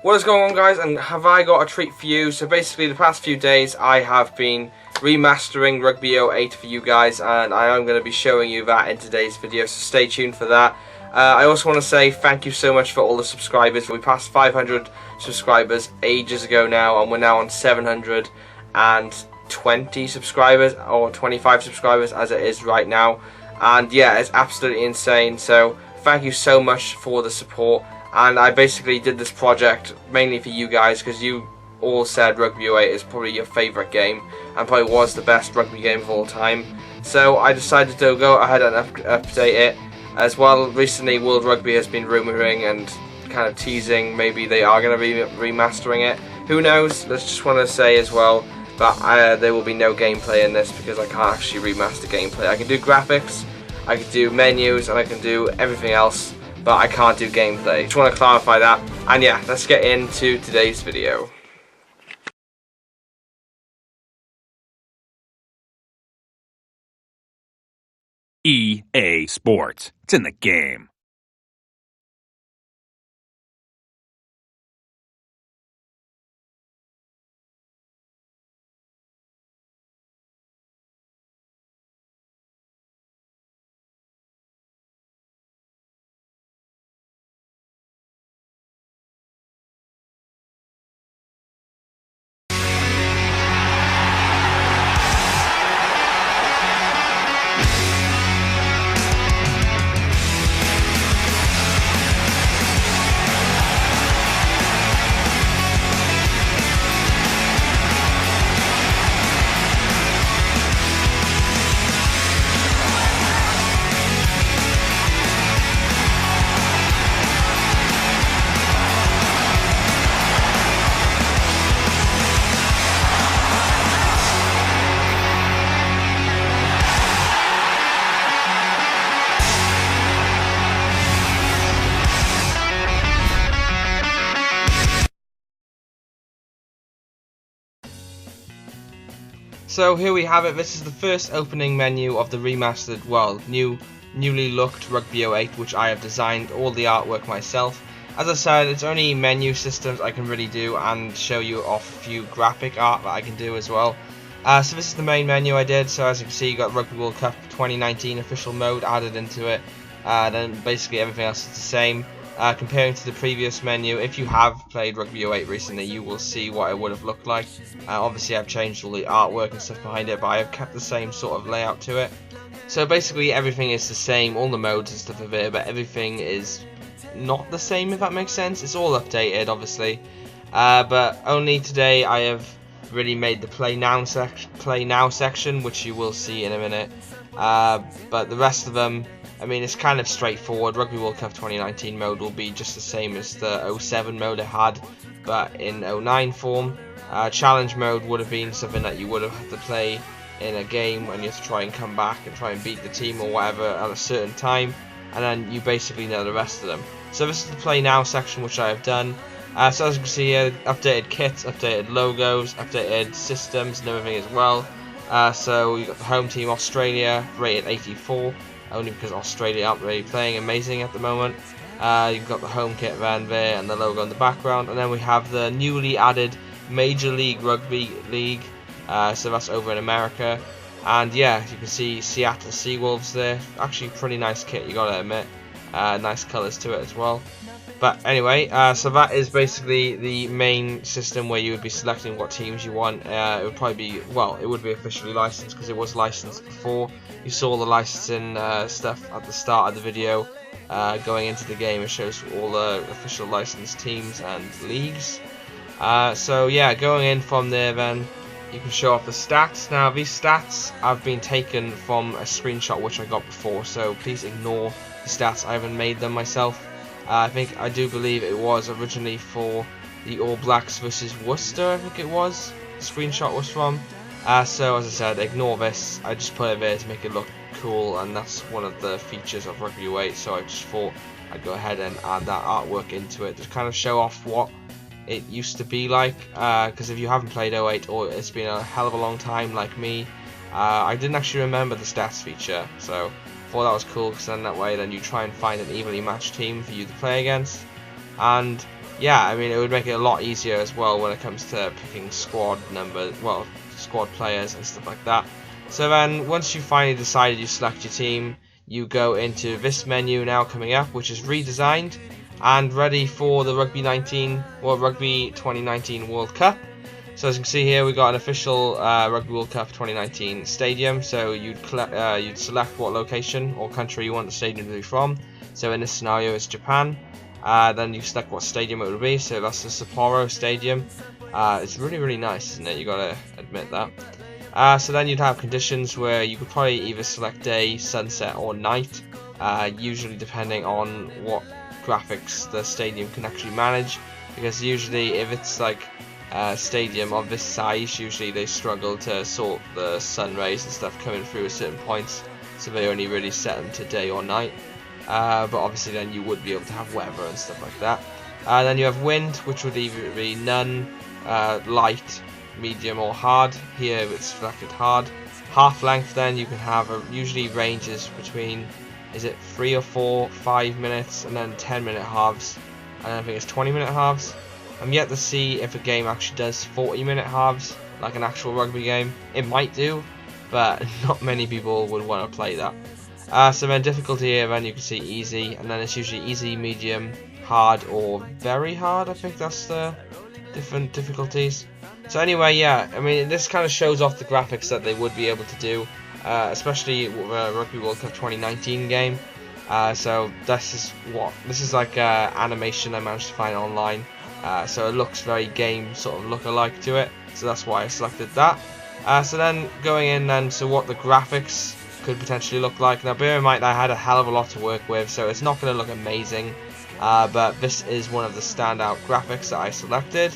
What is going on, guys, and have I got a treat for you? So basically the past few days I have been remastering Rugby 08 for you guys, and I am going to be showing you that in today's video, so stay tuned for that. I also want to say thank you so much for all the subscribers. We passed 500 subscribers ages ago now, and we're now on 720 subscribers, or 25 subscribers as it is right now. And yeah, it's absolutely insane, so thank you so much for the support. And I basically did this project mainly for you guys, because you all said Rugby 08 is probably your favourite game, and probably was the best rugby game of all time. So I decided to go ahead and update it. As well, recently World Rugby has been rumouring and kind of teasing maybe they are going to be remastering it. Who knows? I just want to say as well that there will be no gameplay in this, because I can't actually remaster gameplay. I can do graphics, I can do menus, and I can do everything else, but I can't do gameplay. Just want to clarify that. And yeah, let's get into today's video. EA Sports. It's in the game. So here we have it. This is the first opening menu of the remastered, well, newly looked Rugby 08, which I have designed all the artwork myself. As I said, it's only menu systems I can really do, and show you off a few graphic art that I can do as well. So this is the main menu I did. So as you can see, you got Rugby World Cup 2019 official mode added into it. Then basically everything else is the same. Comparing to the previous menu, if you have played Rugby 08 recently, you will see what it would have looked like. Obviously I've changed all the artwork and stuff behind it, but I have kept the same sort of layout to it. So basically everything is the same, all the modes and stuff are there, but everything is not the same, if that makes sense. It's all updated, obviously, but only today I have really made the play now section, which you will see in a minute. But the rest of them, I mean, it's kind of straightforward. Rugby World Cup 2019 mode will be just the same as the 07 mode it had, but in 09 form. Challenge mode would have been something that you would have had to play in a game, and you have to try and come back and try and beat the team or whatever at a certain time, and then you basically know the rest of them. So this is the play now section, which I have done. So as you can see here, updated kits, updated logos, updated systems and everything as well. So you got the home team Australia, rated 84. Only because Australia aren't really playing amazing at the moment. You've got the home kit around there and the logo in the background, and then we have the newly added Major League Rugby League, so that's over in America. And yeah, you can see Seattle Seawolves there. Actually pretty nice kit, you gotta admit. Nice colours to it as well. But anyway, so that is basically the main system where you would be selecting what teams you want. It would probably be, well, it would be officially licensed, because it was licensed before. You saw the licensing stuff at the start of the video. Going into the game, it shows all the official licensed teams and leagues. So yeah, going in from there, then you can show off the stats. Now these stats have been taken from a screenshot which I got before, so please ignore the stats. I haven't made them myself. I do believe it was originally for the All Blacks versus Worcester, I think it was, the screenshot was from. So as I said, ignore this. I just put it there to make it look cool, and that's one of the features of Rugby 08, so I just thought I'd go ahead and add that artwork into it to kind of show off what it used to be like, because if you haven't played 08, or it's been a hell of a long time like me, I didn't actually remember the stats feature, so thought that was cool, because then that way then you try and find an evenly matched team for you to play against. And yeah, I mean, it would make it a lot easier as well when it comes to picking squad squad players and stuff like that. So then, once you finally decided you select your team, you go into this menu now coming up, which is redesigned and ready for the Rugby 2019 World Cup. So as you can see here, we got an official Rugby World Cup 2019 stadium. So you'd select what location or country you want the stadium to be from. So in this scenario, it's Japan. Then you select what stadium it would be. So that's the Sapporo Stadium. It's really nice, isn't it? You gotta admit that. So then you'd have conditions where you could probably either select day, sunset, or night. Usually depending on what graphics the stadium can actually manage. Because usually, if it's like stadium of this size, usually they struggle to sort the sun rays and stuff coming through at certain points, so they only really set them to day or night. But obviously then you would be able to have weather and stuff like that. Then you have wind, which would either be none, light, medium, or hard. Here it's selected hard. Half length, then you can have usually ranges between, is it 3 or 4, 5 minutes, and then 10-minute halves, and I think it's 20-minute halves. I'm yet to see if a game actually does 40-minute halves, like an actual rugby game. It might do, but not many people would want to play that. So then difficulty here, then you can see easy, and then it's usually easy, medium, hard, or very hard. I think that's the different difficulties. So anyway, yeah, I mean, this kind of shows off the graphics that they would be able to do, especially with a Rugby World Cup 2019 game. So this is like animation I managed to find online. So it looks very game sort of look-alike to it, so that's why I selected that. So then going in then to what the graphics could potentially look like. Now bear in mind I had a hell of a lot to work with, so it's not going to look amazing, but this is one of the standout graphics that I selected.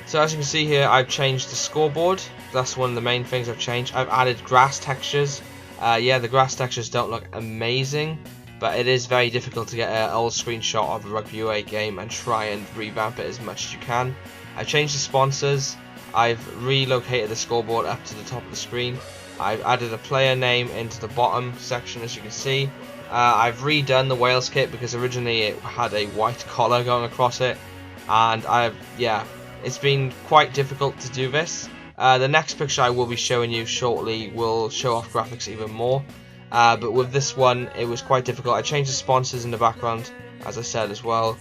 So as you can see here, I've changed the scoreboard. That's one of the main things I've changed. I've added grass textures. Yeah, the grass textures don't look amazing, but it is very difficult to get an old screenshot of a Rugby 08 game and try and revamp it as much as you can. I've changed the sponsors. I've relocated the scoreboard up to the top of the screen. I've added a player name into the bottom section, as you can see. I've redone the Wales kit because originally it had a white collar going across it, and it's been quite difficult to do this. The next picture I will be showing you shortly will show off graphics even more. But with this one, it was quite difficult. I changed the sponsors in the background, as I said as well.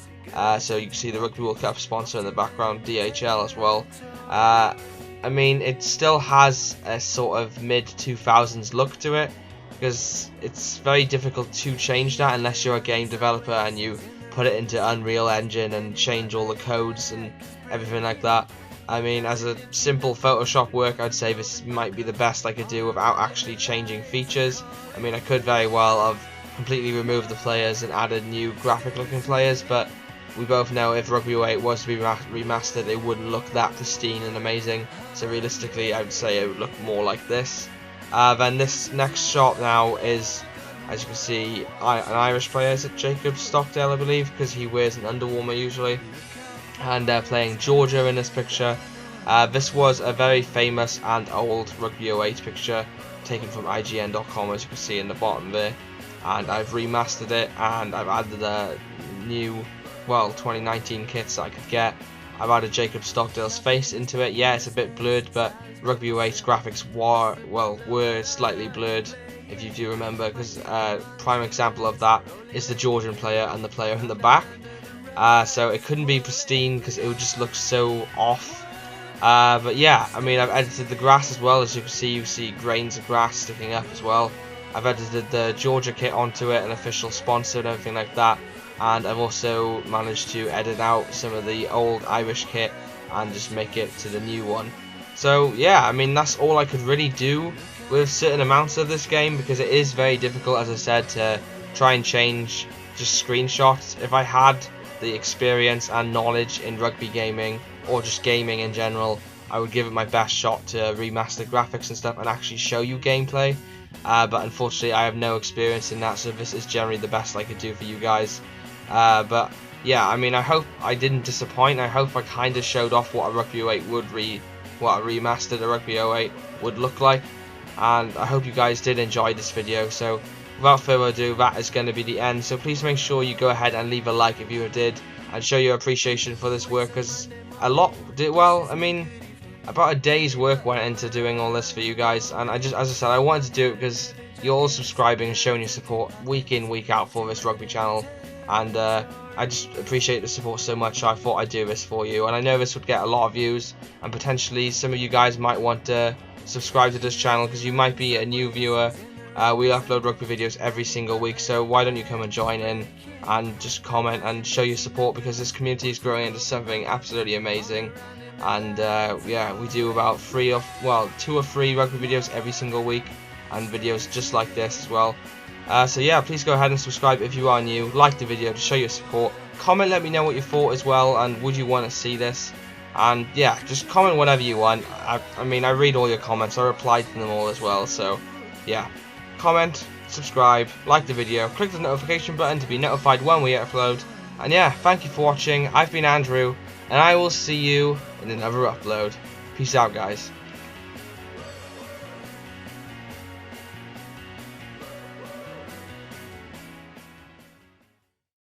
So you can see the Rugby World Cup sponsor in the background, DHL as well. I mean, it still has a sort of mid-2000s look to it, because it's very difficult to change that unless you're a game developer and you put it into Unreal Engine and change all the codes and everything like that. I mean, as a simple Photoshop work, I'd say this might be the best I could do without actually changing features. I mean, I could very well have completely removed the players and added new graphic looking players, but we both know if Rugby 08 was to be remastered, it wouldn't look that pristine and amazing. So realistically, I would say it would look more like this. Then this next shot now is, as you can see, an Irish player. Is it Jacob Stockdale, I believe, because he wears an underwarmer usually. And they're playing Georgia in this picture. This was a very famous and old Rugby 08 picture taken from IGN.com, as you can see in the bottom there. And I've remastered it, and I've added a new, 2019 kits that I could get. I've added Jacob Stockdale's face into it. Yeah, it's a bit blurred, but Rugby 08's graphics were slightly blurred, if you do remember, because prime example of that is the Georgian player and the player in the back. So it couldn't be pristine because it would just look so off. But yeah, I mean, I've edited the grass as well. As you see grains of grass sticking up as well. I've edited the Georgia kit onto it, an official sponsor and everything like that. And I've also managed to edit out some of the old Irish kit and just make it to the new one. So yeah, I mean, that's all I could really do with certain amounts of this game, because it is very difficult, as I said, to try and change just screenshots. If I had the experience and knowledge in rugby gaming, or just gaming in general, I would give it my best shot to remaster graphics and stuff and actually show you gameplay. But unfortunately I have no experience in that, so this is generally the best I could do for you guys. But yeah, I mean, I hope I didn't disappoint. I hope I kind of showed off what a Rugby 08 what a remastered Rugby 08 would look like, and I hope you guys did enjoy this video. So without further ado, that is going to be the end. So please make sure you go ahead and leave a like if you did, and show your appreciation for this work, because about a day's work went into doing all this for you guys, and as I said, I wanted to do it because you're all subscribing and showing your support week in, week out for this rugby channel, and I just appreciate the support so much. So I thought I'd do this for you, and I know this would get a lot of views, and potentially some of you guys might want to subscribe to this channel because you might be a new viewer. We upload rugby videos every single week, so why don't you come and join in and just comment and show your support, because this community is growing into something absolutely amazing. And yeah, we do about 2 or 3 rugby videos every single week, and videos just like this as well. So yeah, please go ahead and subscribe if you are new, like the video to show your support, comment, let me know what you thought as well, and would you want to see this, and yeah, just comment whatever you want. I mean, I read all your comments, I reply to them all as well, so yeah, comment, subscribe, like the video, click the notification button to be notified when we upload, and yeah, thank you for watching. I've been Andrew, and I will see you in another upload. Peace out, guys.